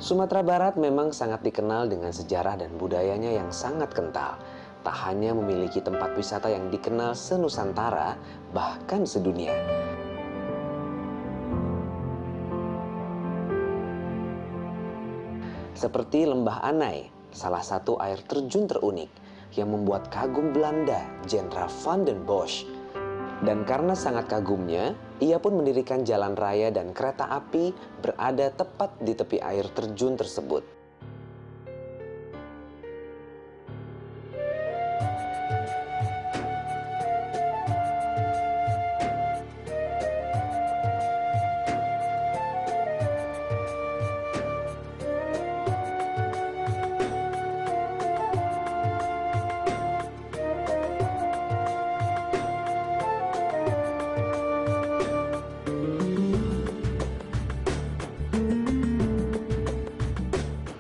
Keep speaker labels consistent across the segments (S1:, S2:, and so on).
S1: Sumatera Barat memang sangat dikenal dengan sejarah dan budayanya yang sangat kental. Tak hanya memiliki tempat wisata yang dikenal senusantara, bahkan sedunia. Seperti Lembah Anai, salah satu air terjun terunik yang membuat kagum Belanda, Jenderal Van den Bosch. Dan karena sangat kagumnya, ia pun mendirikan jalan raya dan kereta api berada tepat di tepi air terjun tersebut.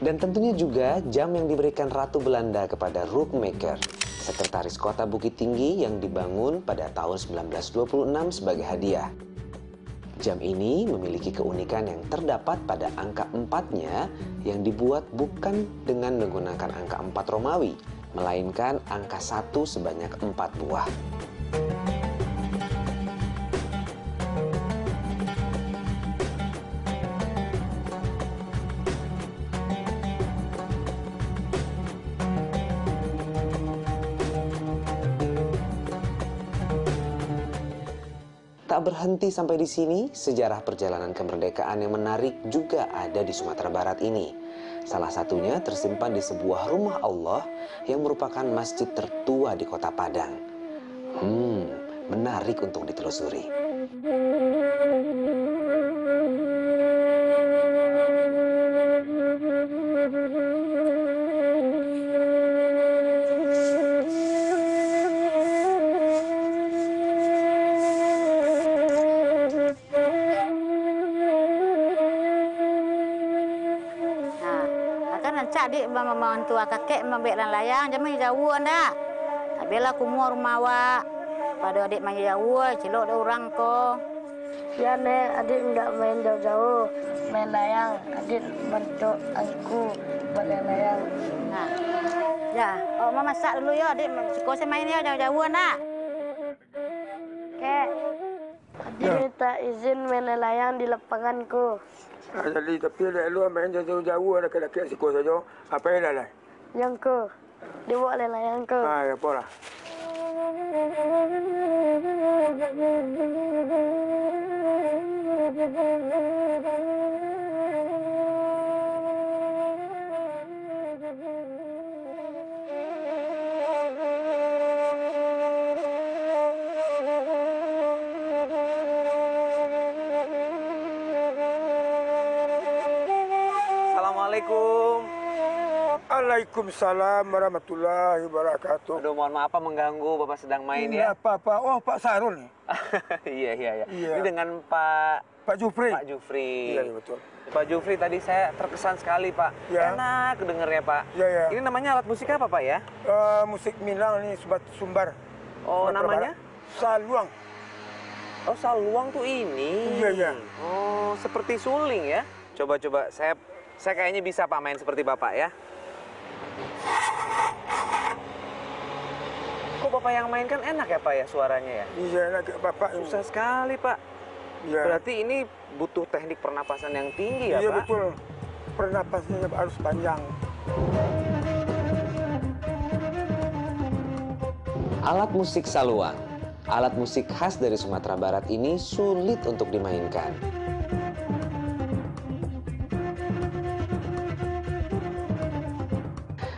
S1: Dan tentunya juga jam yang diberikan Ratu Belanda kepada Rookmaker, sekretaris kota Bukit Tinggi yang dibangun pada tahun 1926 sebagai hadiah. Jam ini memiliki keunikan yang terdapat pada angka 4-nya yang dibuat bukan dengan menggunakan angka 4 Romawi, melainkan angka 1 sebanyak 4 buah. Tak berhenti sampai di sini, sejarah perjalanan kemerdekaan yang menarik juga ada di Sumatera Barat ini. Salah satunya tersimpan di sebuah rumah Allah yang merupakan masjid tertua di Kota Padang. Menarik untuk ditelusuri.
S2: Adik membantu kakek membek layang jaman jauh anda. Bela kumur rumah awak. Pada adik main jauh, celok ada orang ko.
S3: Ya nek, adik enggak main jauh-jauh, main layang. Adik bantu aku buat layang.
S2: Nah, ya, mama masak dulu ya, adik. Sekolah saya main ya jauh-jauh anda. Kek.
S3: Adik minta izin main layang di lapanganku.
S4: Jadi tapi lu main jauh-jauh ada kena siko saja. Apa yang lalai?
S3: Yang ku. Dia buat layang ku.
S4: Ya pola.
S1: Assalamualaikum.
S4: Waalaikumsalam warahmatullahi wabarakatuh.
S1: Aduh, mohon maaf mengganggu, Bapak sedang main ya.
S4: Apa-apa. Oh, Pak Sarul nih.
S1: Iya. Ini dengan Pak
S4: Jufri.
S1: Pak Jufri.
S4: Iya, betul.
S1: Pak Jufri, tadi saya terkesan sekali, Pak.
S4: Ya.
S1: Enak dengernya, Pak.
S4: Iya.
S1: Ini namanya alat musik apa, Pak ya?
S4: Musik Minang nih, Sumbar.
S1: Oh, namanya?
S4: Saluang.
S1: Oh, saluang tuh ini.
S4: Iya.
S1: Oh, seperti suling ya. Coba saya kayaknya bisa Pak main seperti Bapak ya. Kok Bapak yang main kan enak ya Pak ya suaranya ya?
S4: Iya, enak Bapak.
S1: Susah sekali Pak.
S4: Iya.
S1: Berarti ini butuh teknik pernapasan yang tinggi ya,
S4: Iya
S1: Pak?
S4: betul. Pernapasannya harus panjang.
S1: Alat musik saluang, alat musik khas dari Sumatera Barat ini sulit untuk dimainkan.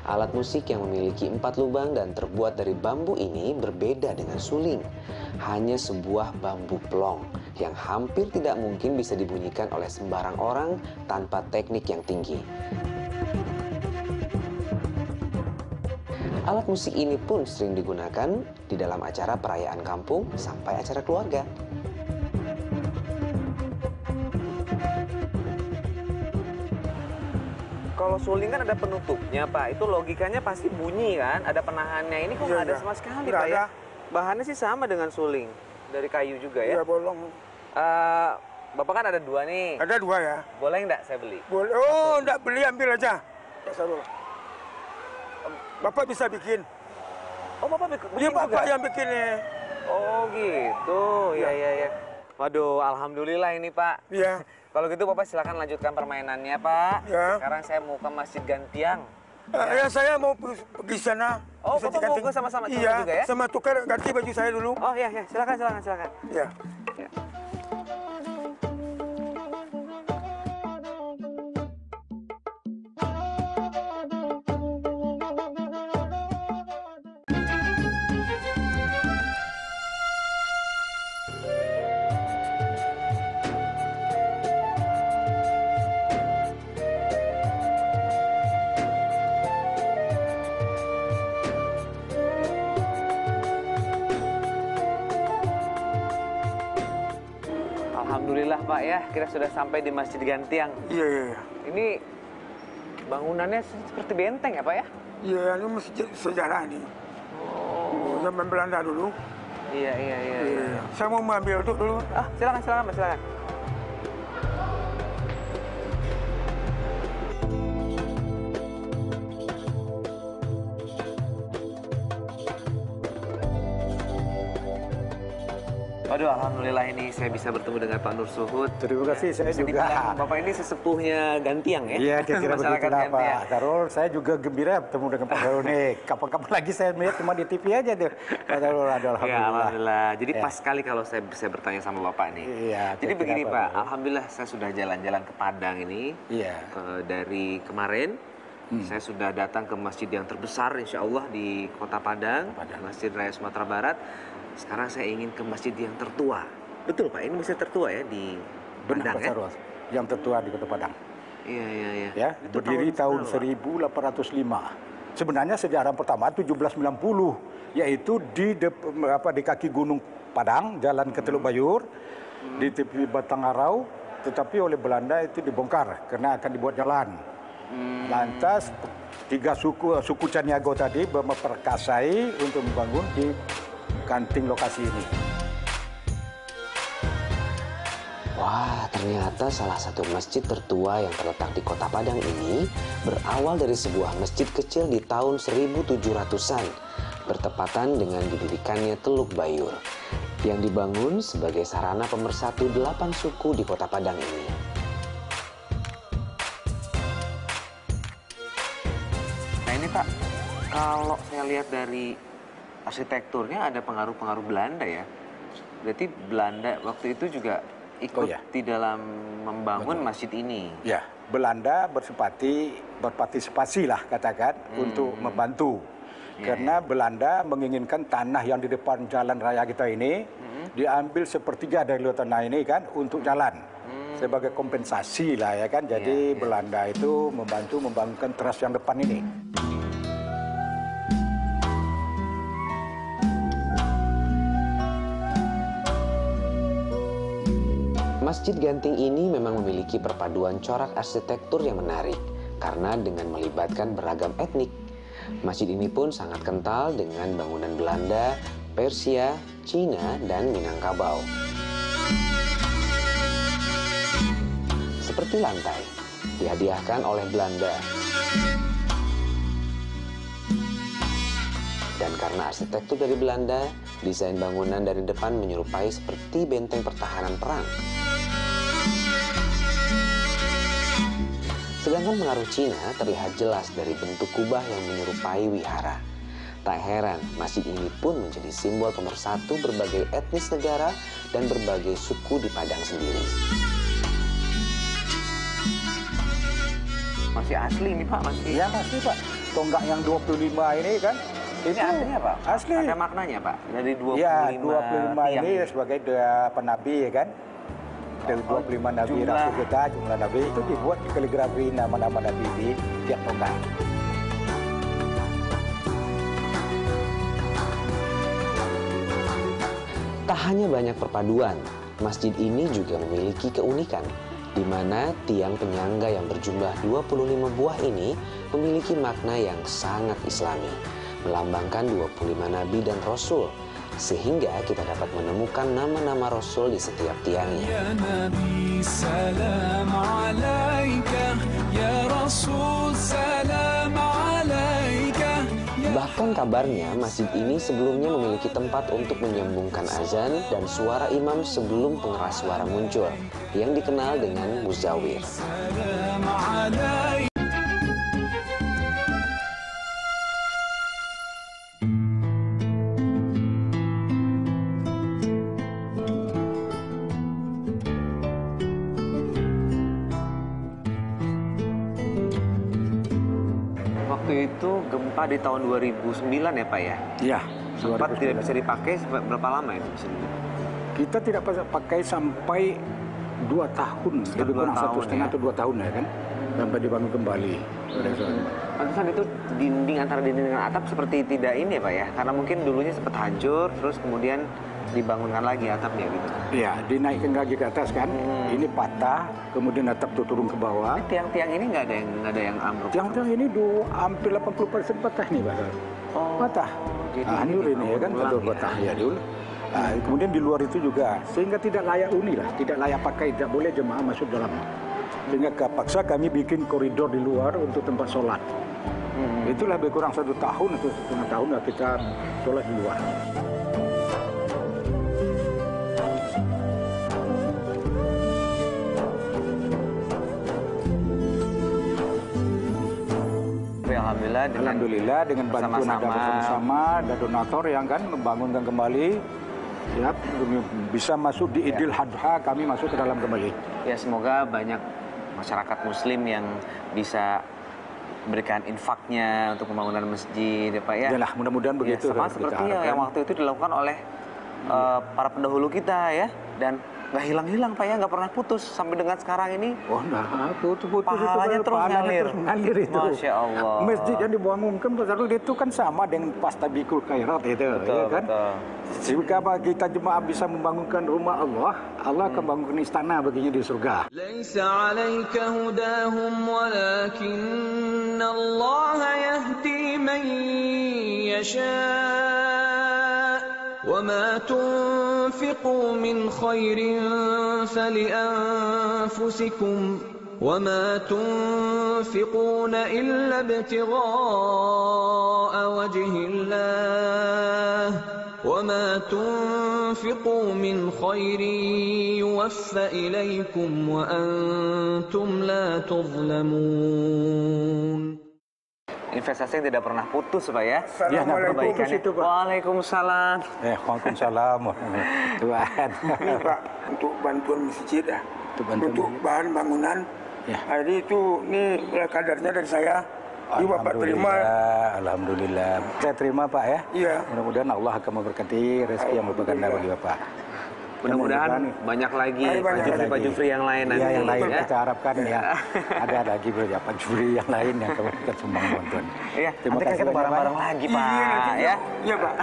S1: Alat musik yang memiliki 4 lubang dan terbuat dari bambu ini berbeda dengan suling. Hanya sebuah bambu plong yang hampir tidak mungkin bisa dibunyikan oleh sembarang orang tanpa teknik yang tinggi. Alat musik ini pun sering digunakan di dalam acara perayaan kampung sampai acara keluarga. Kalau suling kan ada penutupnya, Pak. Itu logikanya pasti bunyi kan? Ada penahannya. Ini kok nggak ada sama sekali,
S4: Nggak
S1: Pak ya?
S4: ada.
S1: Bahannya sih sama dengan suling. Dari kayu juga ya?
S4: Iya bolong.
S1: Bapak kan ada 2 nih.
S4: Ada 2 ya.
S1: Boleh nggak saya beli?
S4: Boleh. Oh, enggak beli, ambil aja. Tak salah. Bapak bisa bikin.
S1: Oh, Bapak bikin
S4: Iya,
S1: juga?
S4: Bapak yang bikin nih.
S1: Oh, gitu. Ya, ya, ya. Waduh, alhamdulillah ini, Pak.
S4: Iya.
S1: Kalau gitu Bapak silakan lanjutkan permainannya, Pak.
S4: Ya.
S1: Sekarang saya mau ke Masjid Gantiang.
S4: Ya, saya mau pergi sana.
S1: Oh,
S4: Bisa
S1: Bapak mau
S4: diganti.
S1: ke sama-sama
S4: Iya,
S1: juga ya?
S4: sama tukar ganti baju saya dulu.
S1: Oh, iya, ya. Silakan, silakan, silakan.
S4: Iya.
S1: Ya. Alhamdulillah, Pak ya, kita sudah sampai di Masjid Gantiang.
S4: Iya, iya, iya.
S1: Ini bangunannya seperti benteng ya, Pak ya?
S4: Iya, ini masjid sejarah nih. Oh. Zaman Belanda dulu.
S1: Iya, iya, iya. Iya.
S4: Iya. Saya mau mengambil untuk dulu.
S1: Ah, silakan, silakan, Mas, silakan. Waduh, alhamdulillah ini saya bisa bertemu dengan Pak Nur Suhud.
S5: Terima kasih, saya
S1: Bisa
S5: juga.
S1: dibilang Bapak ini sesepuhnya Gantiang ya?
S5: Iya, kira-kira
S1: Masyarakat
S5: begitulah Pak
S1: Gantiang.
S5: Darul. Saya juga gembira bertemu dengan Pak Darul nih. Kapan-kapan lagi saya melihat cuma di TV aja tuh. Pak Darul, aduh,
S1: Ya,
S5: alhamdulillah.
S1: alhamdulillah. Jadi
S5: Ya.
S1: pas sekali kalau saya bisa bertanya sama Bapak nih.
S5: Iya,
S1: Jadi
S5: kira-kira
S1: begini
S5: apa,
S1: Pak,
S5: Pak?
S1: alhamdulillah saya sudah jalan-jalan ke Padang ini.
S5: Iya.
S1: Dari kemarin, saya sudah datang ke masjid yang terbesar insya Allah di Kota Padang, Masjid Raya Sumatera Barat. Sekarang saya ingin ke masjid yang tertua. Betul Pak, ini masjid tertua ya di
S5: Benar,
S1: Padang
S5: Pak
S1: ya?
S5: Darul. Yang tertua di Kota Padang.
S1: Iya, iya, iya.
S5: Ya,
S1: Itu
S5: berdiri tahun
S1: berapa?
S5: 1805. Sebenarnya sejarah pertama 1790, yaitu di kaki Gunung Padang, jalan ke Teluk Bayur, di tepi Batang Arau, tetapi oleh Belanda itu dibongkar karena akan dibuat jalan. Lantas 3 suku Caniago tadi memperkasai untuk membangun di kanting lokasi ini.
S1: Wah, ternyata salah satu masjid tertua yang terletak di Kota Padang ini berawal dari sebuah masjid kecil di tahun 1700-an, bertepatan dengan didirikannya Teluk Bayur, yang dibangun sebagai sarana pemersatu 8 suku di Kota Padang ini. Nah ini Pak, kalau saya lihat dari arsitekturnya ada pengaruh-pengaruh Belanda ya. Berarti Belanda waktu itu juga ikut di dalam membangun masjid ini.
S5: Ya, Belanda berpartisipasi lah katakan untuk membantu. Karena Belanda menginginkan tanah yang di depan jalan raya kita ini diambil sepertiga dari luar tanah ini kan untuk jalan. Sebagai kompensasi lah ya kan. Jadi Belanda itu membantu membangunkan teras yang depan ini.
S1: Masjid Ganting ini memang memiliki perpaduan corak arsitektur yang menarik karena dengan melibatkan beragam etnik. Masjid ini pun sangat kental dengan bangunan Belanda, Persia, Cina, dan Minangkabau. Seperti lantai, dihadiahkan oleh Belanda. Dan karena arsitektur dari Belanda, desain bangunan dari depan menyerupai seperti benteng pertahanan perang. Pengaruh Cina terlihat jelas dari bentuk kubah yang menyerupai wihara. Tak heran, masjid ini pun menjadi simbol pemersatu berbagai etnis negara dan berbagai suku di Padang sendiri.
S6: Masih asli ini Pak, masih.
S5: Iya masih Pak. Tonggak yang 25 ini kan.
S6: Ini aslinya Pak?
S5: Asli.
S6: Ada maknanya Pak? Dari 25
S5: Ya, 25 ini
S6: tiang.
S5: sebagai penabi ya kan. Dari 25 nabi
S6: jumlah.
S5: Rasul kita, jumlah nabi itu dibuat di kaligrafi nama-nama nabi di tiap tonggak.
S1: Tak hanya banyak perpaduan, masjid ini juga memiliki keunikan, di mana tiang penyangga yang berjumlah 25 buah ini memiliki makna yang sangat islami, melambangkan 25 nabi dan rasul, sehingga kita dapat menemukan nama-nama rasul di setiap tiangnya.
S7: Ya Nabi, salam alaika, ya Rasul, salam alaika.
S1: Bahkan kabarnya masjid ini sebelumnya memiliki tempat untuk menyambungkan azan dan suara imam sebelum pengeras suara muncul, yang dikenal dengan muzawir.
S7: Salam alaika.
S6: Waktu itu gempa di tahun 2009 ya Pak ya?
S5: Iya.
S6: Sempat tidak bisa dipakai berapa lama itu bisa dipakai?
S5: Kita tidak pakai sampai 2 tahun, lebih kurang 1,5 atau 2 tahun ya kan, sampai dibangun kembali.
S6: Pantesan itu dinding antara dinding dengan atap seperti tidak ini ya Pak ya? Karena mungkin dulunya sempat hancur, terus kemudian dibangunkan lagi atapnya gitu.
S5: Iya, dinaikkan lagi ke atas kan. Ini patah, kemudian atap itu turun ke bawah.
S6: Tiang-tiang ini nggak ada yang ambruk.
S5: Tiang-tiang ini hampir 80% patah nih Pak.
S6: Oh,
S5: Patah.
S6: jadi
S5: Hancur ini ya kan,
S6: ulang
S5: betul
S6: ya.
S5: patah ya dulu. Nah, kemudian di luar itu juga, sehingga tidak layak huni lah, tidak layak pakai, tidak boleh jemaah masuk dalam. Sehingga kepaksa kami bikin koridor di luar untuk tempat sholat. Itulah lebih kurang 1 tahun atau 1,5 tahun lah kita sholat di luar. Alhamdulillah dengan bantuan ada bersama-sama ada donatur yang kan membangunkan kembali. Ya, bisa masuk di Idul Adha, kami masuk ke dalam kembali.
S6: Ya semoga banyak masyarakat Muslim yang bisa berikan infaknya untuk pembangunan masjid, ya Pak ya.
S5: Yalah, mudah-mudahan begitu.
S6: Sama seperti yang waktu itu dilakukan oleh para pendahulu kita ya, dan nggak hilang-hilang Pak ya, nggak pernah putus sampai dengan sekarang ini.
S5: Oh, nah, putus
S6: Pahalanya
S5: itu,
S6: terus ngalir.
S5: mengalir itu.
S6: Masya Allah.
S5: Masjid yang dibangunkan padahal itu kan sama dengan pastabikul khairat itu,
S6: Betul,
S5: ya kan?
S6: betul.
S5: Jika kita jemaah bisa membangunkan rumah Allah, Allah akan bangunkan istana baginya di surga.
S7: ليس عليك هداهم ولكن الله يهدي من يشاء وما تنفقوا من خير فلأنفسكم وما تنفقون إلا ابتغاء وجه الله وما تنفقوا من خير يوفى إليكم وأنتم لا تظلمون.
S6: Investasi yang tidak pernah putus Pak ya.
S5: Ya, nggak pernah putus itu, Pak.
S6: Waalaikumsalam.
S5: Waalaikumsalam. Tuhan.
S4: Ini Pak, untuk bantuan masjid ya. Untuk bahan bangunan.
S5: Ya.
S4: Jadi itu, ini kadarnya dari saya. Ini Bapak terima.
S5: Alhamdulillah. Saya terima Pak ya.
S4: Iya.
S5: Mudah-mudahan Allah akan memberkati rezeki yang berganda bagi Bapak.
S6: Mudah-mudahan banyak lagi Pak Jufri yang lain nanti.
S5: Ya, yang lain
S6: ya.
S5: kita harapkan ya. Ada lagi Pak Jufri yang lain yang akan sumbang bantuan.
S6: Iya,
S5: Terima
S6: nanti kan
S5: kasih
S6: kita
S5: banyak,
S6: bareng-bareng
S5: Pak.
S6: lagi Pak ya.
S4: Iya Pak.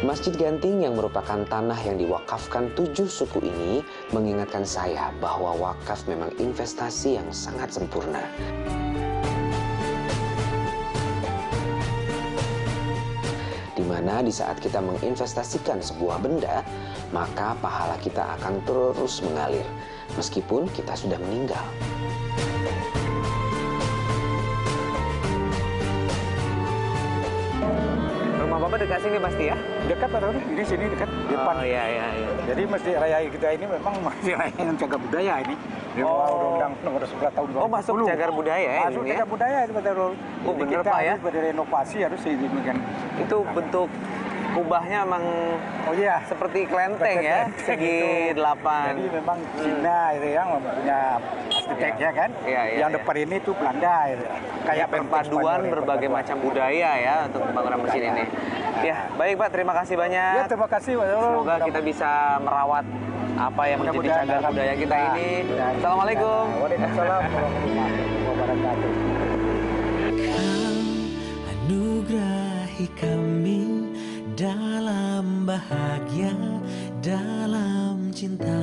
S1: Masjid Ganting yang merupakan tanah yang diwakafkan 7 suku ini mengingatkan saya bahwa wakaf memang investasi yang sangat sempurna. Di mana di saat kita menginvestasikan sebuah benda, maka pahala kita akan terus mengalir, meskipun kita sudah meninggal.
S6: Bapak dekat sini pasti ya?
S5: Dekat Pak Tony, di sini dekat depan.
S6: Oh iya.
S5: Jadi Masjid Raya kita ini memang Masjid Raya yang cagar budaya ini. Di bawah Undang-Undang Nomor 11 Tahun 2010.
S6: Oh, masuk cagar budaya ya
S5: Masuk
S6: ini ya?
S5: cagar budaya itu Pak Tony.
S6: Oh, bener Pak ya?
S5: Kita renovasi harus sedemikian.
S6: Itu bentuk kubahnya memang seperti kelenteng ya, segi 8.
S5: Jadi memang Cina itu yang mempunyai arsitek ya kan. Yang depan ini tuh Belanda itu.
S6: Kayak perpaduan berbagai macam budaya ya untuk pembangunan masjid ini. Ya, baik Pak, terima kasih banyak.
S5: Ya, terima kasih Pak.
S6: Semoga kita bisa merawat apa yang menjadi cagar budaya kita ini. Assalamualaikum.
S5: Waalaikumsalam warahmatullahi wabarakatuh.
S8: Anugerahi kami dalam bahagia, dalam cinta,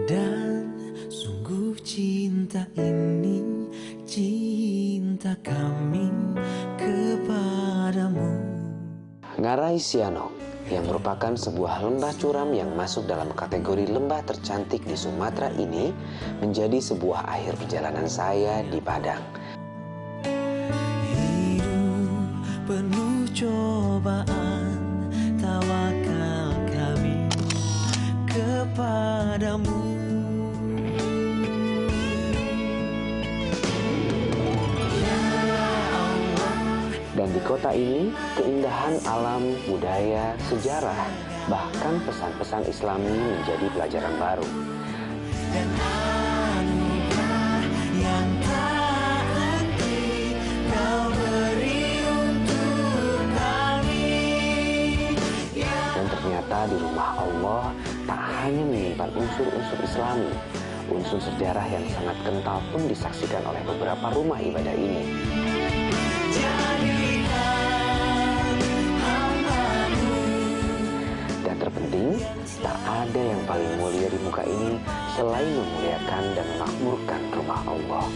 S8: dan sungguh cinta ini cinta kami kepadamu.
S1: Ngarai Sianong yang merupakan sebuah lembah curam yang masuk dalam kategori lembah tercantik di Sumatera ini menjadi sebuah akhir perjalanan saya di Padang.
S8: Hidup penuh cobaan, tawakal kami kepadamu.
S1: Dan di kota ini, keindahan alam, budaya, sejarah, bahkan pesan-pesan Islami menjadi pelajaran baru.
S8: Dan anugerah yang tak henti kau beri untuk kami.
S1: Dan ternyata di rumah Allah tak hanya menyimpan unsur-unsur Islami, unsur sejarah yang sangat kental pun disaksikan oleh beberapa rumah ibadah ini. Dan terpenting, tak ada yang paling mulia di muka ini selain memuliakan dan memakmurkan rumah Allah.